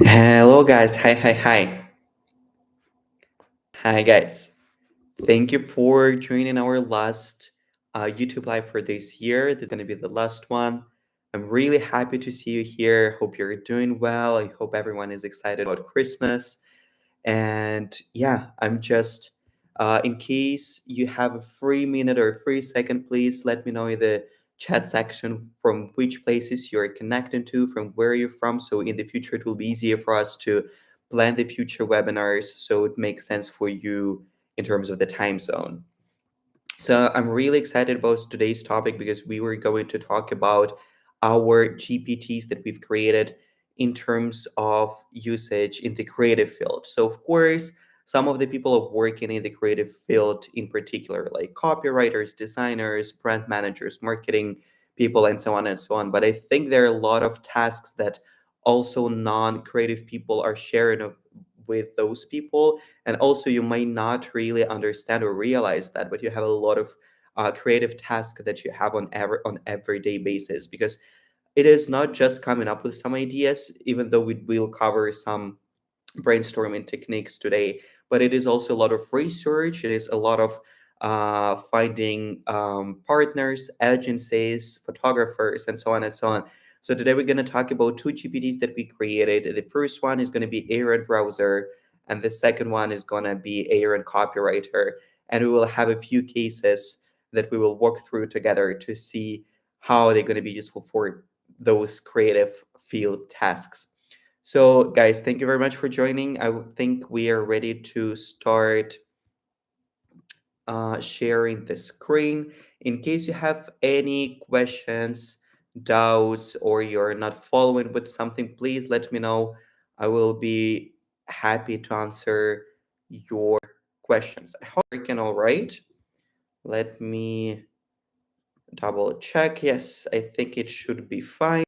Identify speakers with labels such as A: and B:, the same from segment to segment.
A: Hello, guys. Hi, guys. Thank you for joining our last YouTube Live for this year. This is going to be the last one. I'm really happy to see you here. Hope you're doing well. I hope everyone is excited about Christmas. And yeah, I'm just, in case you have a free minute or a free second, please let me know in the chat section from which places you're connecting to, from where you're from. So in the future, it will be easier for us to plan the future webinars so it makes sense for you in terms of the time zone. So I'm really excited about today's topic because we were going to talk about our GPTs that we've created in terms of usage in the creative field. So of course, some of the people are working in the creative field in particular, like copywriters, designers, brand managers, marketing people, and so on and so on. But I think there are a lot of tasks that also non-creative people are sharing with those people, and also you might not really understand or realize that, but you have a lot of creative tasks that you have on everyday basis, because it is not just coming up with some ideas, even though we will cover some brainstorming techniques today, but it is also a lot of research. It is a lot of finding partners, agencies, photographers, and so on and so on. So today we're going to talk about two GPTs that we created. The first one is going to be Aaron Browser, and the second one is going to be Aaron Copywriter. And we will have a few cases that we will walk through together to see how they're going to be useful for those creative field tasks. So, guys, thank you very much for joining. think we are ready to start sharing the screen. In case you have any questions, doubts, or you're not following with something, please let me know. I will be happy to answer your questions. I hope you can all right. Let me double check. Yes, I think it should be fine.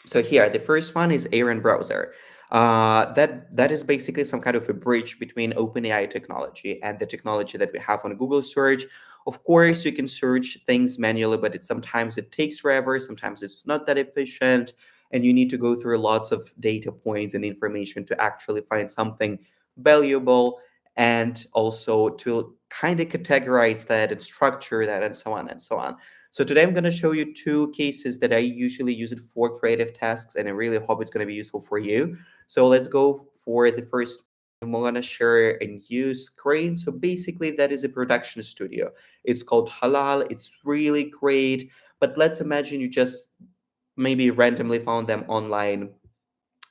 A: So here, the first one is Aaron Browser. That is basically some kind of a bridge between OpenAI technology and the technology that we have on Google search. Of course, you can search things manually, but sometimes it takes forever. Sometimes it's not that efficient, and you need to go through lots of data points and information to actually find something valuable, and also to kind of categorize that and structure that, and so on and so on. So today I'm going to show you two cases that I usually use it for creative tasks, and I really hope it's going to be useful for you. So let's go for the first. I'm going to share a new screen. So basically, that is a production studio. It's called Halal. It's really great. But let's imagine you just maybe randomly found them online,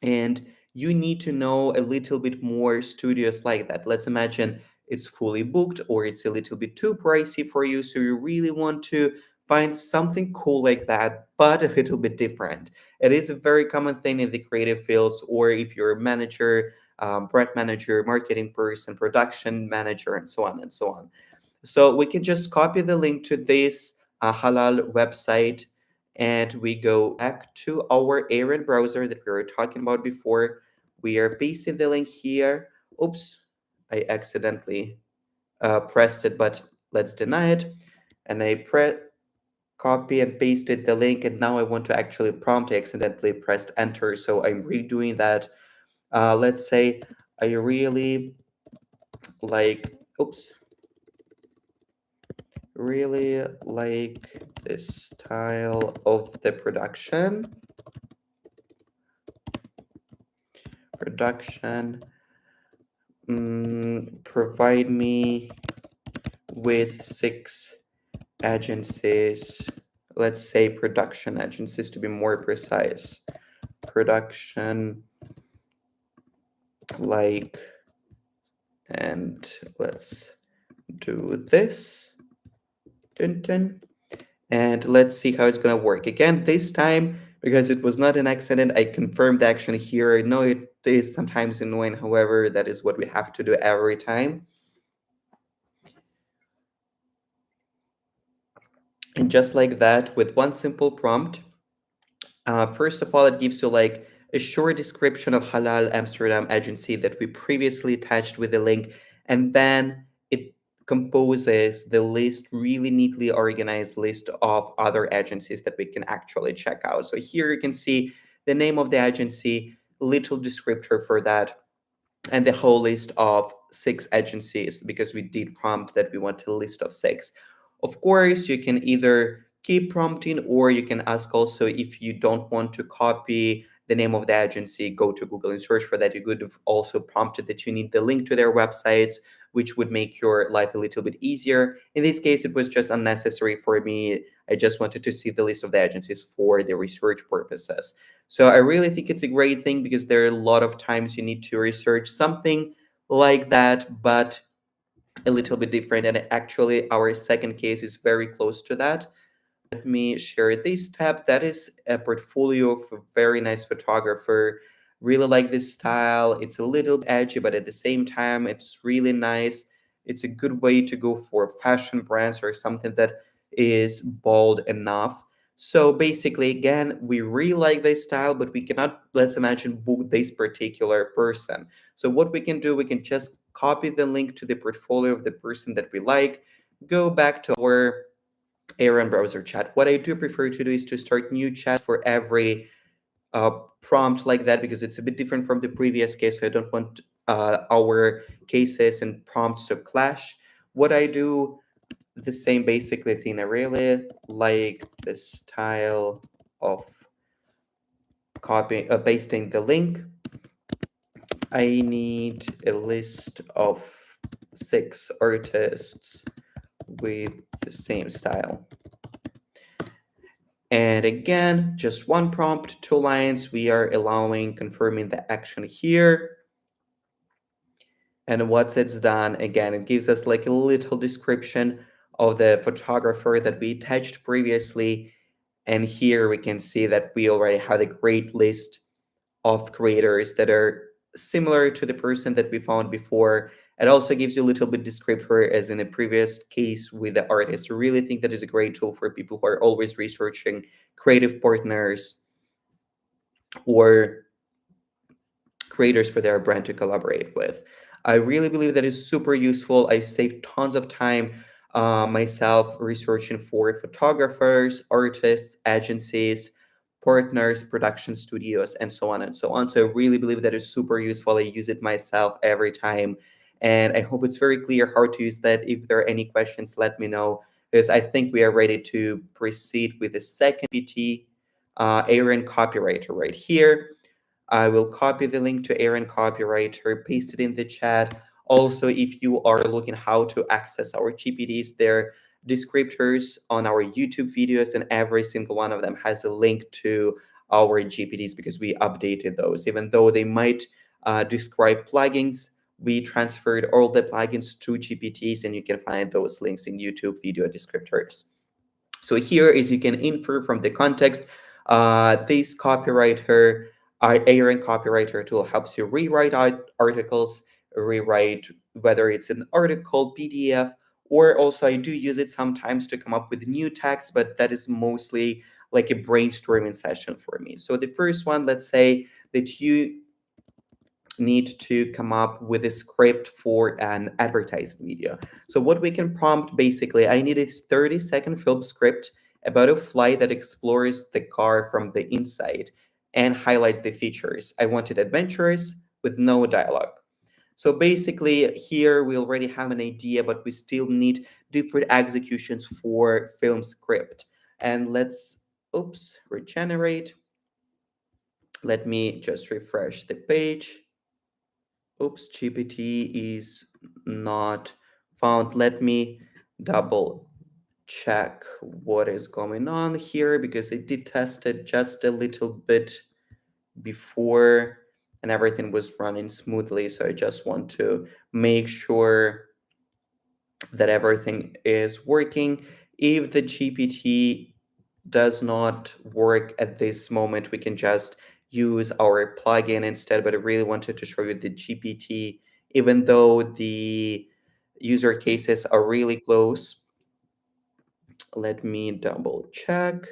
A: and you need to know a little bit more studios like that. Let's imagine it's fully booked or it's a little bit too pricey for you, so you really want to find something cool like that but a little bit different. It is a very common thing in the creative fields, or if you're a manager, brand manager, marketing person, production manager, and so on and so on. So we can just copy the link to this Halal website, and we go back to our Aaron browser that we were talking about before. We are pasting the link here. Oops, I accidentally pressed it, but let's deny it. And I copy and pasted the link, and now I want to actually prompt. I accidentally pressed enter, so I'm redoing that. Let's say I really like, oops, really like this style of the production. Provide me with 6 agencies. Let's say production agencies to be more precise. Production like, and let's do this. Dun, dun. And let's see how it's going to work. Again, this time, because it was not an accident, I confirmed actually here. I know it is sometimes annoying, however, that is what we have to do every time. And just like that, with one simple prompt, first of all, it gives you like a short description of Halal Amsterdam agency that we previously attached with the link, and then it composes the list, really neatly organized list of other agencies that we can actually check out. So here you can see the name of the agency, little descriptor for that, and the whole list of 6 agencies because we did prompt that we want a list of 6. Of course, you can either keep prompting or you can ask also if you don't want to copy the name of the agency, go to Google and search for that. You could have also prompted that you need the link to their websites, which would make your life a little bit easier. In this case, it was just unnecessary for me. I just wanted to see the list of the agencies for the research purposes. So I really think it's a great thing because there are a lot of times you need to research something like that, but a little bit different. And actually, our second case is very close to that. Let me share this tab. That is a portfolio of a very nice photographer. Really like this style. It's a little edgy, but at the same time, it's really nice. It's a good way to go for fashion brands or something that is bold enough. So basically, again, we really like this style, but we cannot, let's imagine, book this particular person. So what we can do, we can just copy the link to the portfolio of the person that we like, go back to our Aaron browser chat. What I do prefer to do is to start new chat for every uh, prompt like that because it's a bit different from the previous case. So I don't want our cases and prompts to clash. What I do, the same basically thing. I really like the style of copying, pasting the link. I need a list of 6 artists with the same style. And again, just one prompt, 2 lines. We are allowing, confirming the action here. And once it's done, again, it gives us like a little description of the photographer that we attached previously. And here we can see that we already have a great list of creators that are similar to the person that we found before. It also gives you a little bit descriptor as in the previous case with the artist. I really think that is a great tool for people who are always researching creative partners or creators for their brand to collaborate with. I really believe that is super useful. I've saved tons of time myself researching for photographers, artists, agencies, partners, production studios, and so on and so on. So I really believe that is super useful. I use it myself every time. And I hope it's very clear how to use that. If there are any questions, let me know. Because I think we are ready to proceed with the second GPT, Aaron Copywriter right here. I will copy the link to Aaron Copywriter, paste it in the chat. Also, if you are looking how to access our GPTs, there descriptors on our YouTube videos, and every single one of them has a link to our GPTs because we updated those. Even though they might describe plugins, we transferred all the plugins to GPTs, and you can find those links in YouTube video descriptors. So here, as you can infer from the context, this copywriter, Aaron Copywriter tool helps you rewrite articles, rewrite whether it's an article, PDF, or also I do use it sometimes to come up with new text, but that is mostly like a brainstorming session for me. So the first one, let's say that you need to come up with a script for an advertising video. So what we can prompt basically, I need a 30-second film script about a flight that explores the car from the inside and highlights the features. I want it adventurous with no dialogue. So basically here we already have an idea, but we still need different executions for film script. And let's, oops, regenerate. Let me just refresh the page. Oops, GPT is not found. Let me double check what is going on here because I did test it just a little bit before and everything was running smoothly. So I just want to make sure that everything is working. If the GPT does not work at this moment, we can just use our plugin instead. But I really wanted to show you the GPT, even though the user cases are really close. Let me double check.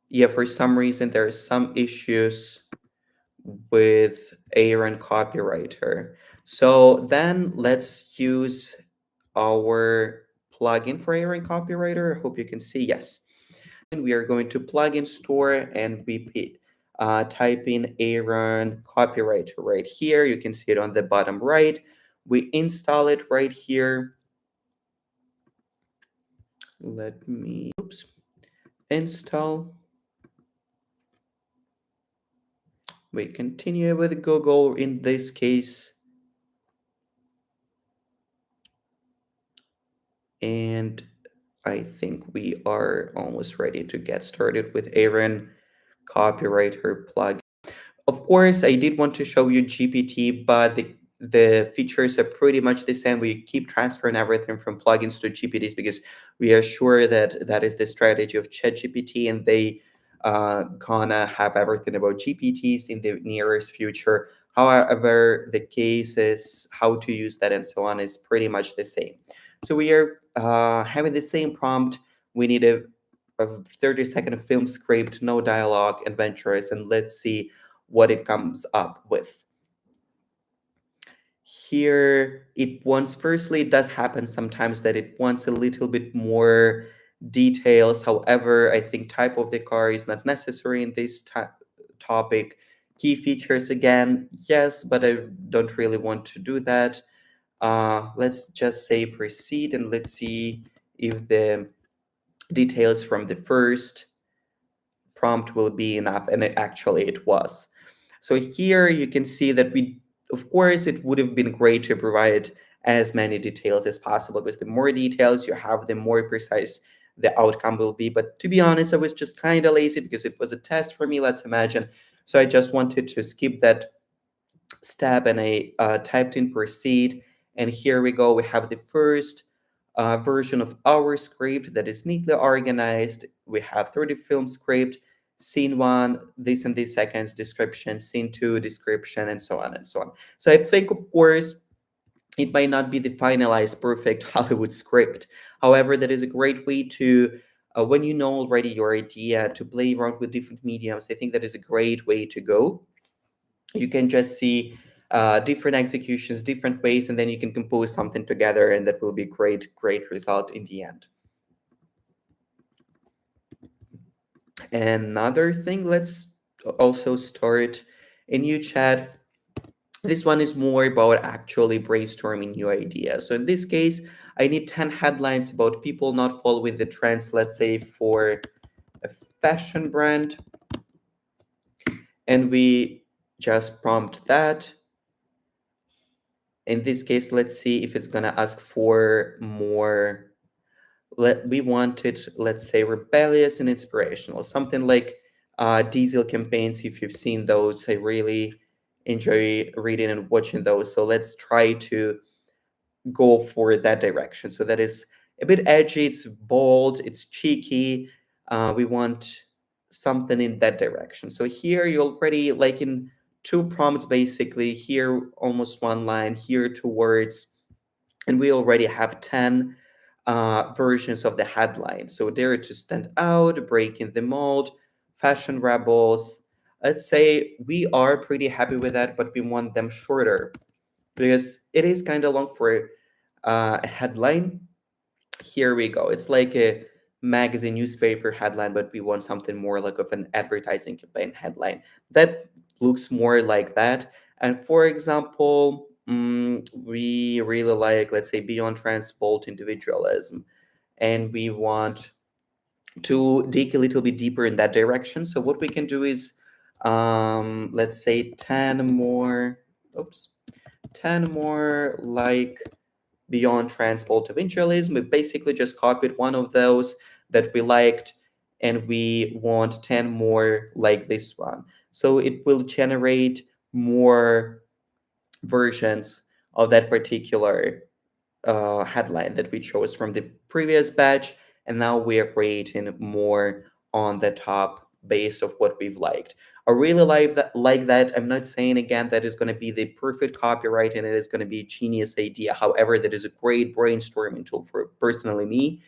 A: Yeah, for some reason, there are some issues with Aaron Copywriter. So then let's use our plugin for Aaron Copywriter. I hope you can see, yes. And we are going to plugin store and type in Aaron Copywriter right here. You can see it on the bottom right. We install it right here. Let me, oops, install. We continue with Google in this case. And I think we are almost ready to get started with Aaron Copywriter plugin. Of course, I did want to show you GPT, but the features are pretty much the same. We keep transferring everything from plugins to GPTs because we are sure that that is the strategy of ChatGPT, and they gonna have everything about GPTs in the nearest future. However, the cases, how to use that, and so on is pretty much the same. So we are having the same prompt. We need a 30-second film script, no dialogue, adventurous, and let's see what it comes up with. Here, it wants, firstly, it does happen sometimes that it wants a little bit more details. However, I think type of the car is not necessary in this topic. Key features, again, yes, but I don't really want to do that. Let's just say proceed, and let's see if the details from the first prompt will be enough, and it was. So here you can see that of course, it would have been great to provide as many details as possible, because the more details you have, the more precise the outcome will be. But to be honest, I was just kind of lazy because it was a test for me, let's imagine. So I just wanted to skip that step, and I typed in proceed. And here we go. We have the first version of our script that is neatly organized. We have 30 film script, scene one, this and this seconds description, scene two description, and so on and so on. So I think, of course, it might not be the finalized perfect Hollywood script. However, that is a great way to, when you know already your idea, to play around with different mediums. I think that is a great way to go. You can just see different executions, different ways, and then you can compose something together, and that will be great result in the end. Another thing, let's also start a new chat. This one is more about actually brainstorming new ideas. So in this case, I need 10 headlines about people not following the trends, let's say for a fashion brand. And we just prompt that. In this case, let's see if it's gonna ask for more. We want it, let's say, rebellious and inspirational, something like diesel campaigns. If you've seen those, I really enjoy reading and watching those. So let's try to go for that direction. So that is a bit edgy, it's bold, it's cheeky. We want something in that direction. So here you already, like in two prompts basically, here almost one line, here two words, and we already have 10 versions of the headline. So dare to stand out, breaking the mold, fashion rebels. Let's say we are pretty happy with that, but we want them shorter because it is kind of long for a headline. Here we go. It's like a magazine newspaper headline, but we want something more like of an advertising campaign headline that looks more like that. And for example, we really like, let's say, beyond trans bold individualism, and we want to dig a little bit deeper in that direction. So what we can do is, let's say 10 more, oops, 10 more like beyond trans bold evangelism. We basically just copied one of those that we liked, and we want 10 more like this one. So it will generate more versions of that particular headline that we chose from the previous batch, and now we are creating more on the top based of what we've liked. I really like that. I'm not saying again that is going to be the perfect copyright and it is going to be a genius idea. However, that is a great brainstorming tool for personally me.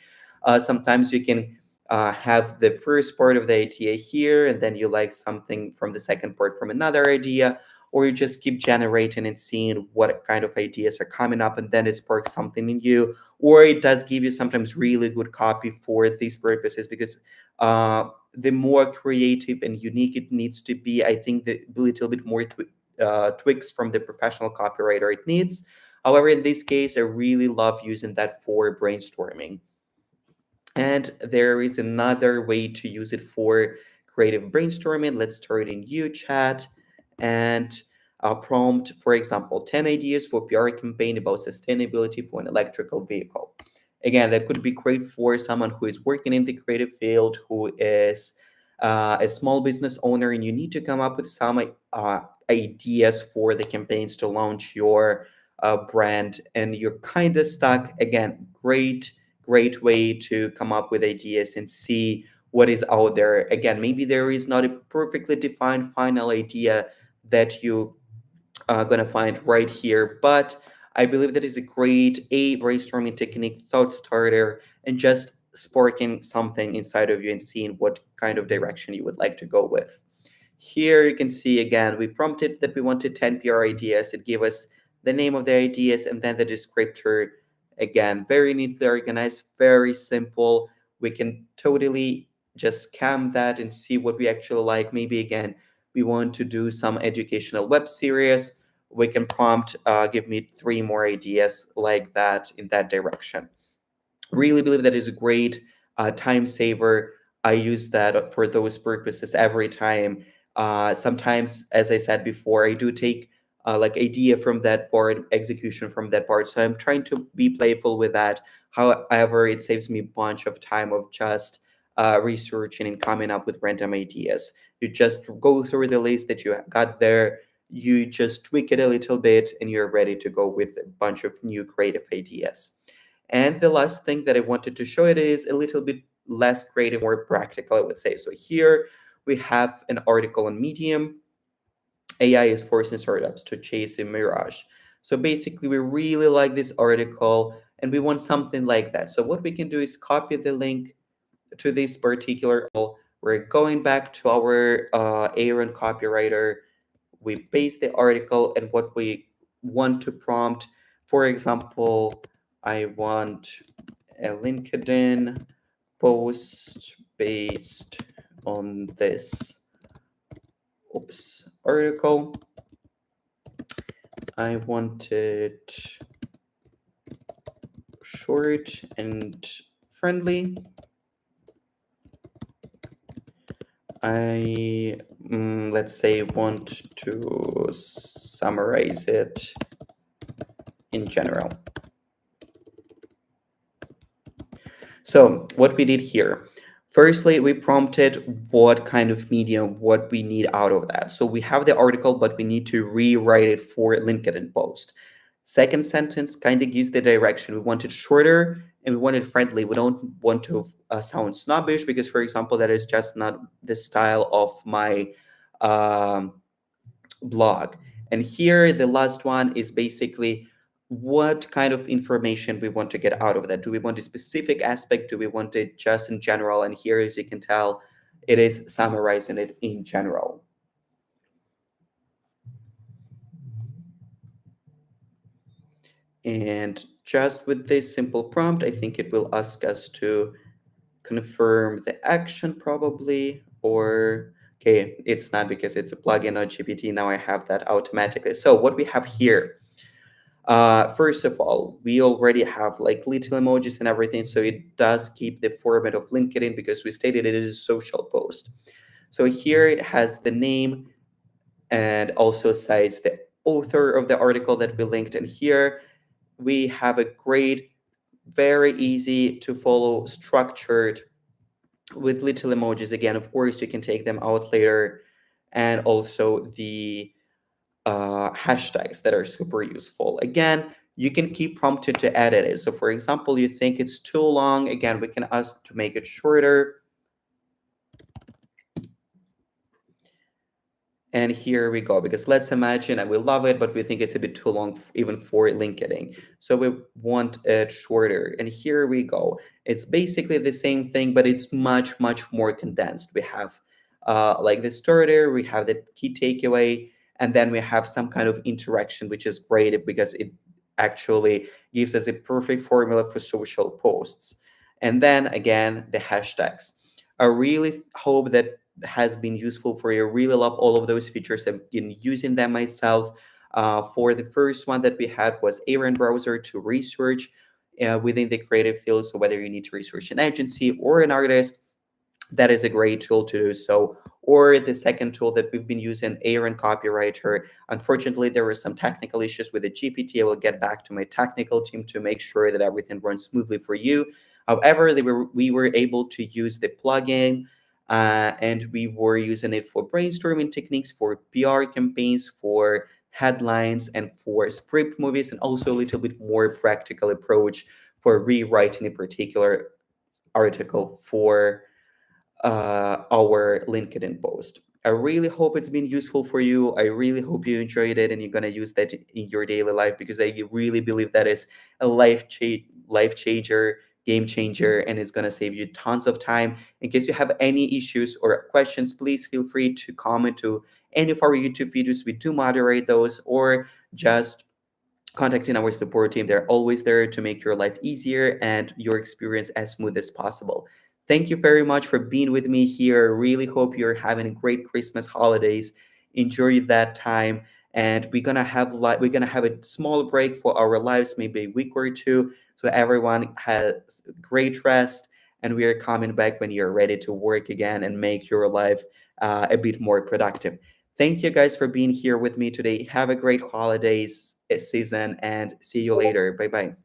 A: Sometimes you can have the first part of the idea here, and then you like something from the second part from another idea, or you just keep generating and seeing what kind of ideas are coming up, and then it sparks something in you. Or it does give you sometimes really good copy for these purposes, because the more creative and unique it needs to be. I think the little bit more tweaks from the professional copywriter it needs. However, in this case, I really love using that for brainstorming. And there is another way to use it for creative brainstorming. Let's start in UChat and prompt, for example, 10 ideas for PR campaign about sustainability for an electrical vehicle. Again, that could be great for someone who is working in the creative field, who is a small business owner, and you need to come up with some ideas for the campaigns to launch your brand, and you're kind of stuck. Again, great way to come up with ideas and see what is out there. Again, maybe there is not a perfectly defined final idea that you are going to find right here, but I believe that is a great brainstorming technique, thought starter, and just sparking something inside of you and seeing what kind of direction you would like to go with. Here you can see again, we prompted that we wanted 10 PR ideas. It gave us the name of the ideas and then the descriptor. Again, very neatly organized, very simple. We can totally just scan that and see what we actually like. Maybe again, we want to do some educational web series. We can prompt, give me 3 more ideas like that in that direction. Really believe that is a great time saver. I use that for those purposes every time. Sometimes, as I said before, I do take like idea from that part, execution from that part. So I'm trying to be playful with that. However, it saves me a bunch of time of just researching and coming up with random ideas. You just go through the list that you got there, you just tweak it a little bit, and you're ready to go with a bunch of new creative ideas. And the last thing that I wanted to show it is a little bit less creative, more practical, I would say. So here we have an article on Medium. AI is forcing startups to chase a mirage. So basically, we really like this article and we want something like that. So what we can do is copy the link to this particular article. We're going back to our Aaron copywriter. We paste the article and what we want to prompt. For example, I want a LinkedIn post based on this article. I want it short and friendly. I let's say want to summarize it in general. So what we did here, firstly, we prompted what kind of medium, what we need out of that. So we have the article, but we need to rewrite it for LinkedIn post. Second sentence kind of gives the direction. We want it shorter and we want it friendly. We don't want to sound snobbish because, for example, that is just not the style of my um, blog. And here, the last one is basically what kind of information we want to get out of that. Do we want a specific aspect? Do we want it just in general? And here, as you can tell, it is summarizing it in general. And just with this simple prompt, I think it will ask us to confirm the action probably, or okay, it's not because it's a plugin on GPT. Now I have that automatically. So what we have here, first of all, we already have like little emojis and everything. So it does keep the format of LinkedIn because we stated it is a social post. So here it has the name and also cites the author of the article that we linked. And here we have a great, very easy to follow structured with little emojis. Again, of course, you can take them out later, and also the hashtags that are super useful. Again, you can keep prompted to edit it. So for example, you think it's too long, again, we can ask to make it shorter. And here we go, because let's imagine, and we love it, but we think it's a bit too long even for LinkedIn. So we want it shorter. And here we go. It's basically the same thing, but it's much, much more condensed. We have like the starter, we have the key takeaway, and then we have some kind of interaction, which is great because it actually gives us a perfect formula for social posts. And then again, the hashtags. I really hope that has been useful for you. I really love all of those features. I've been using them myself. For the first one that we had was Aaron Browser to research within the creative field. So whether you need to research an agency or an artist, that is a great tool to do so. Or the second tool that we've been using, Aaron Copywriter. Unfortunately, there were some technical issues with the GPT. I will get back to my technical team to make sure that everything runs smoothly for you. However, we were able to use the plugin, and we were using it for brainstorming techniques, for PR campaigns, for headlines, and for script movies, and also a little bit more practical approach for rewriting a particular article for our LinkedIn post. I really hope it's been useful for you. I really hope you enjoyed it and you're gonna use that in your daily life, because I really believe that is a life changer, game changer, and it's gonna save you tons of time. In case you have any issues or questions, please feel free to comment to any of our YouTube videos. We do moderate those, or just contacting our support team. They're always there to make your life easier and your experience as smooth as possible. Thank you very much for being with me here. Really hope you're having a great Christmas holidays. Enjoy that time. And we're gonna have a small break for our lives, maybe a week or two, so everyone has great rest. And we are coming back when you're ready to work again and make your life a bit more productive. Thank you guys for being here with me today. Have a great holidays season and see you later. Bye bye.